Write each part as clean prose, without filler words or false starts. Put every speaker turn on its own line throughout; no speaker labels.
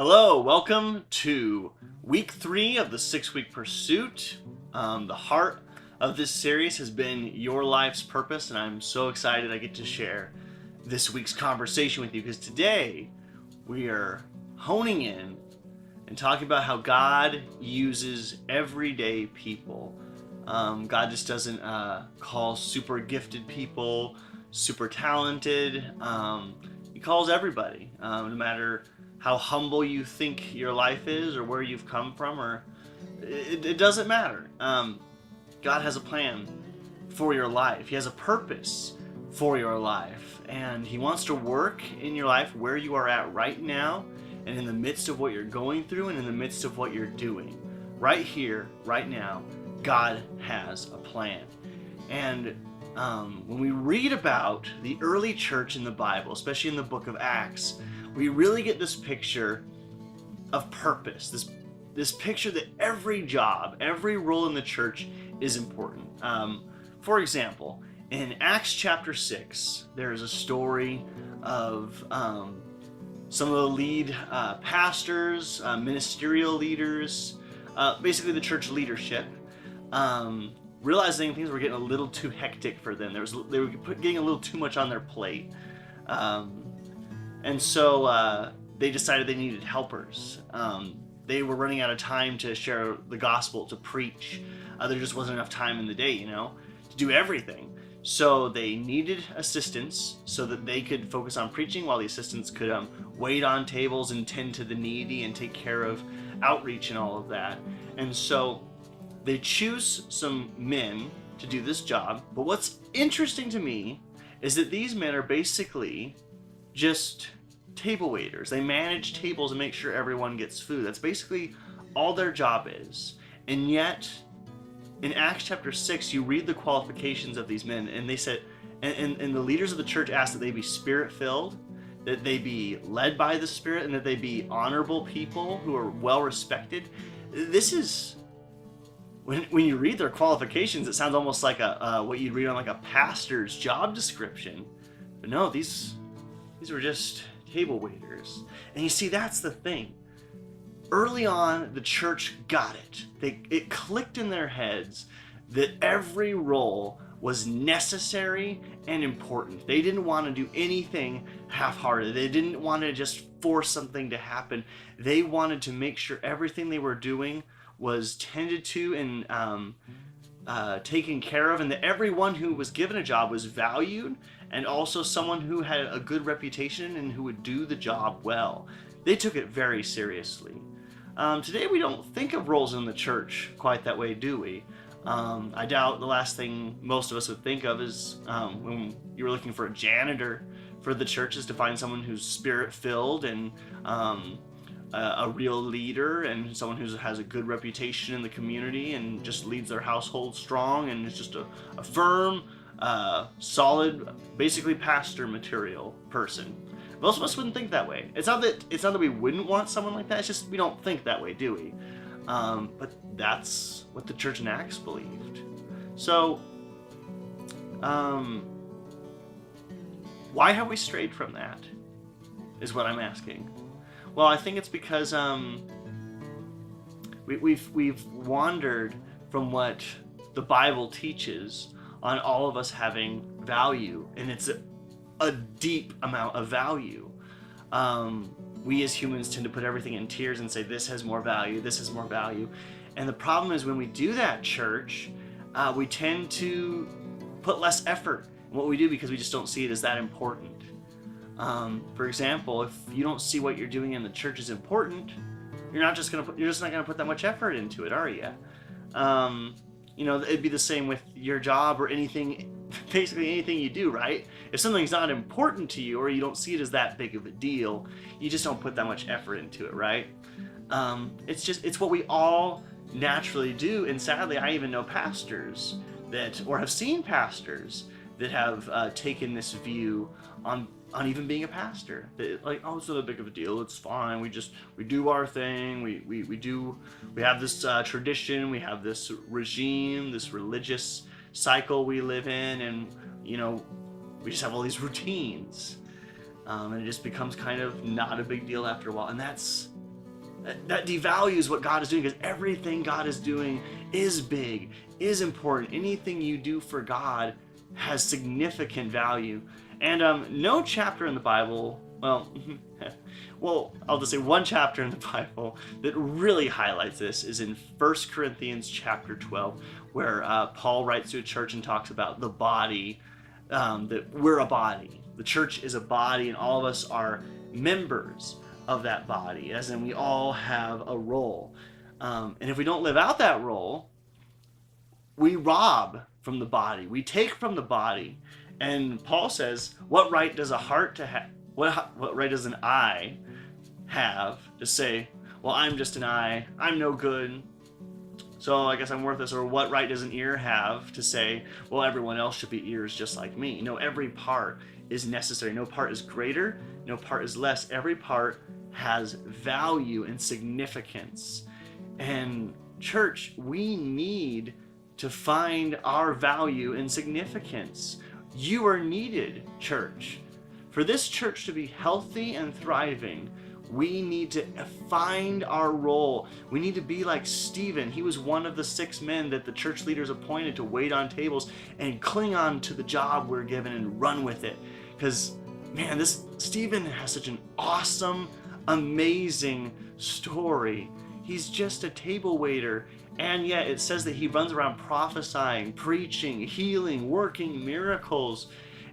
Hello, welcome to week 3 of the 6-week pursuit. The heart of this series has been your life's purpose, and I'm so excited I get to share this week's conversation with you because today we are honing in and talking about how God uses everyday people. God just doesn't call super gifted people, super talented. He calls everybody, no matter how humble you think your life is or where you've come from, or it doesn't matter. God has a plan for your life. He has a purpose for your life, and he wants to work in your life where you are at right now, and in the midst of what you're going through, and in the midst of what you're doing. Right here, right now, God has a plan. And when we read about the early church in the Bible, especially in the book of Acts, we really get this picture of purpose, this picture that every job, every role in the church is important. For example, in Acts chapter 6, there is a story of some of the lead pastors, ministerial leaders, basically the church leadership, realizing things were getting a little too hectic for them. They were getting a little too much on their plate. And so they decided they needed helpers. They were running out of time to share the gospel, to preach. There just wasn't enough time in the day, to do everything. So they needed assistants so that they could focus on preaching while the assistants could wait on tables and tend to the needy and take care of outreach and all of that. And so they choose some men to do this job. But what's interesting to me is that these men are basically just table waiters. They manage tables and make sure everyone gets food. That's basically all their job is. And yet, in Acts chapter 6, you read the qualifications of these men, and they said, and the leaders of the church asked that they be spirit-filled, that they be led by the Spirit, and that they be honorable people who are well-respected. This is, when you read their qualifications, it sounds almost like what you'd read on like a pastor's job description. But no, these were just table waiters. And you see, that's the thing. Early on, the church got it. It clicked in their heads that every role was necessary and important. They didn't want to do anything half-hearted. They didn't want to just force something to happen. They wanted to make sure everything they were doing was tended to and taken care of, and that everyone who was given a job was valued, and also someone who had a good reputation and who would do the job well. They took it very seriously. Today we don't think of roles in the church quite that way, do we? I doubt the last thing most of us would think of is when you were looking for a janitor for the church is to find someone who's spirit-filled and a real leader, and someone who has a good reputation in the community and just leads their household strong and is just a firm, solid, basically pastor material person. Most of us wouldn't think that way. It's not that we wouldn't want someone like that. It's just we don't think that way, do we? But that's what the church in Acts believed. So, why have we strayed from that? Is what I'm asking. Well, I think it's because we've wandered from what the Bible teaches on all of us having value, and it's a deep amount of value. We as humans tend to put everything in tiers and say this has more value, this has more value. And the problem is when we do that, church, we tend to put less effort in what we do because we just don't see it as that important. For example, if you don't see what you're doing in the church is important, you're just not gonna put that much effort into it, are you? It'd be the same with your job or anything, basically anything you do, right? If something's not important to you or you don't see it as that big of a deal, you just don't put that much effort into it, right? It's what we all naturally do, and sadly, I even know pastors or have seen pastors that have taken this view on even being a pastor. Like, oh, it's not that big of a deal. It's fine. We do our thing. We have this tradition. We have this regime, this religious cycle we live in, and we just have all these routines, and it just becomes kind of not a big deal after a while. And that's that devalues what God is doing, because everything God is doing is big, is important. Anything you do for God has significant value. And no chapter in the Bible, well, I'll just say one chapter in the Bible that really highlights this is in 1 Corinthians chapter 12, where Paul writes to a church and talks about the body, that we're a body. The church is a body, and all of us are members of that body, as in we all have a role. And if we don't live out that role, we rob from the body. We take from the body. And Paul says, what right does a heart to have? What right does an eye have to say, well, I'm just an eye, I'm no good, so I guess I'm worthless? Or what right does an ear have to say, well, everyone else should be ears just like me? No, every part is necessary. No part is greater, no part is less. Every part has value and significance. And church, we need to find our value and significance. You are needed, church. For this church to be healthy and thriving, we need to find our role. We need to be like Stephen. He was one of the 6 men that the church leaders appointed to wait on tables and cling on to the job we're given and run with it. Because, man, this Stephen has such an awesome, amazing story. He's just a table waiter, and yet it says that he runs around prophesying, preaching, healing, working miracles,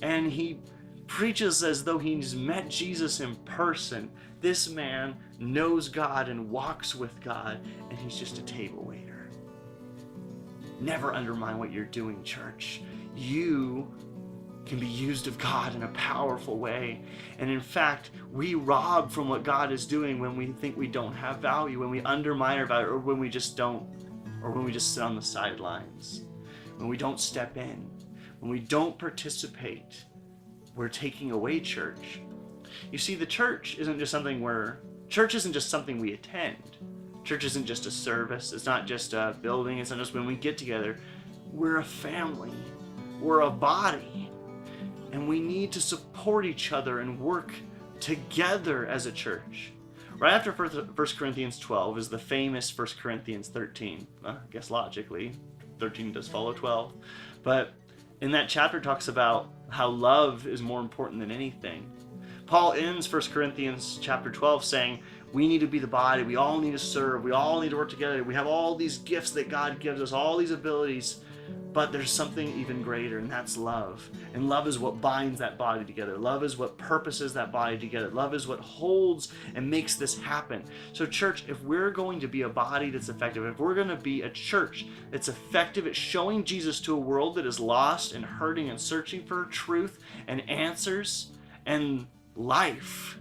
and he preaches as though he's met Jesus in person. This man knows God and walks with God, and he's just a table waiter. Never undermine what you're doing, church. You can be used of God in a powerful way. And in fact, we rob from what God is doing when we think we don't have value, when we undermine our value, or when we just don't, or when we just sit on the sidelines, when we don't step in, when we don't participate. We're taking away church. You see, the church isn't just something we attend. Church isn't just a service. It's not just a building. It's not just when we get together. We're a family. We're a body. And we need to support each other and work together as a church. Right after 1 Corinthians 12 is the famous 1 Corinthians 13. I guess logically, 13 does follow 12. But in that chapter talks about how love is more important than anything. Paul ends 1 Corinthians chapter 12 saying, we need to be the body, we all need to serve, we all need to work together, we have all these gifts that God gives us, all these abilities, but there's something even greater, and that's love. And love is what binds that body together. Love is what purposes that body together. Love is what holds and makes this happen. So church, if we're going to be a body that's effective, if we're going to be a church that's effective at showing Jesus to a world that is lost and hurting and searching for truth and answers and life,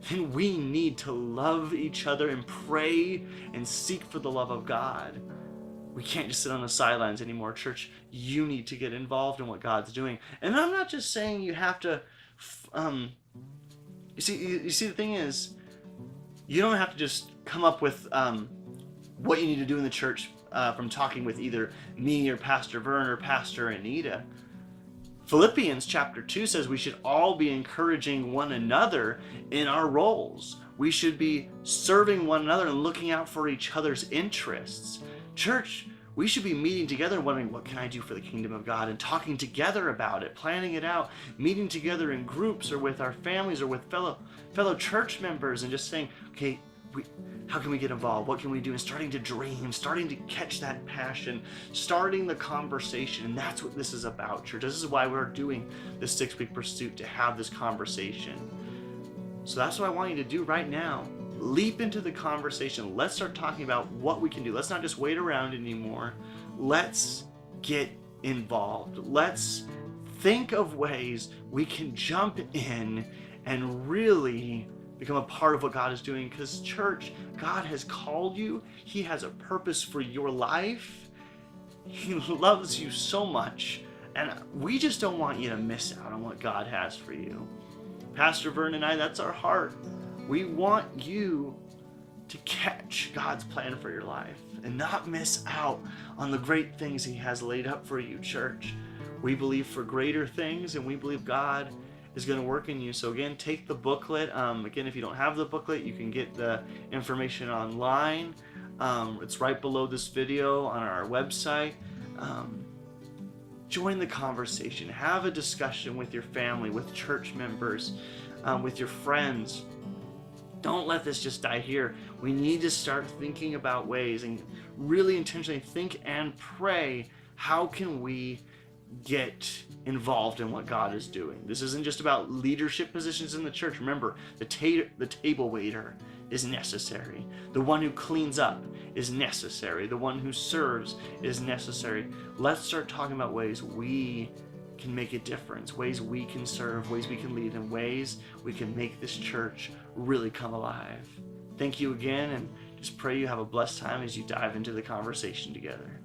then we need to love each other and pray and seek for the love of God. We can't just sit on the sidelines anymore. Church, you need to get involved in what God's doing. And I'm not just saying you have to, you see, the thing is, you don't have to just come up with what you need to do in the church from talking with either me or Pastor Vern or Pastor Anita. Philippians chapter 2 says we should all be encouraging one another in our roles. We should be serving one another and looking out for each other's interests. Church, we should be meeting together and wondering, what can I do for the kingdom of God? And talking together about it, planning it out, meeting together in groups or with our families or with fellow church members and just saying, okay, how can we get involved? What can we do? And starting to dream, starting to catch that passion, starting the conversation. And that's what this is about, church. This is why we're doing this 6-week pursuit, to have this conversation. So that's what I want you to do right now. Leap into the conversation. Let's start talking about what we can do. Let's not just wait around anymore. Let's get involved. Let's think of ways we can jump in and really become a part of what God is doing. Because church, God has called you. He has a purpose for your life. He loves you so much. And we just don't want you to miss out on what God has for you. Pastor Vern and I, that's our heart. We want you to catch God's plan for your life and not miss out on the great things He has laid up for you, church. We believe for greater things, and we believe God is going to work in you. So again, take the booklet. Again, if you don't have the booklet, you can get the information online. It's right below this video on our website. Join the conversation. Have a discussion with your family, with church members, with your friends. Don't let this just die here. We need to start thinking about ways and really intentionally think and pray, how can we get involved in what God is doing? This isn't just about leadership positions in the church. Remember, the table waiter is necessary. The one who cleans up is necessary. The one who serves is necessary. Let's start talking about ways we can make a difference, ways we can serve, ways we can lead, and ways we can make this church really come alive. Thank you again, and just pray you have a blessed time as you dive into the conversation together.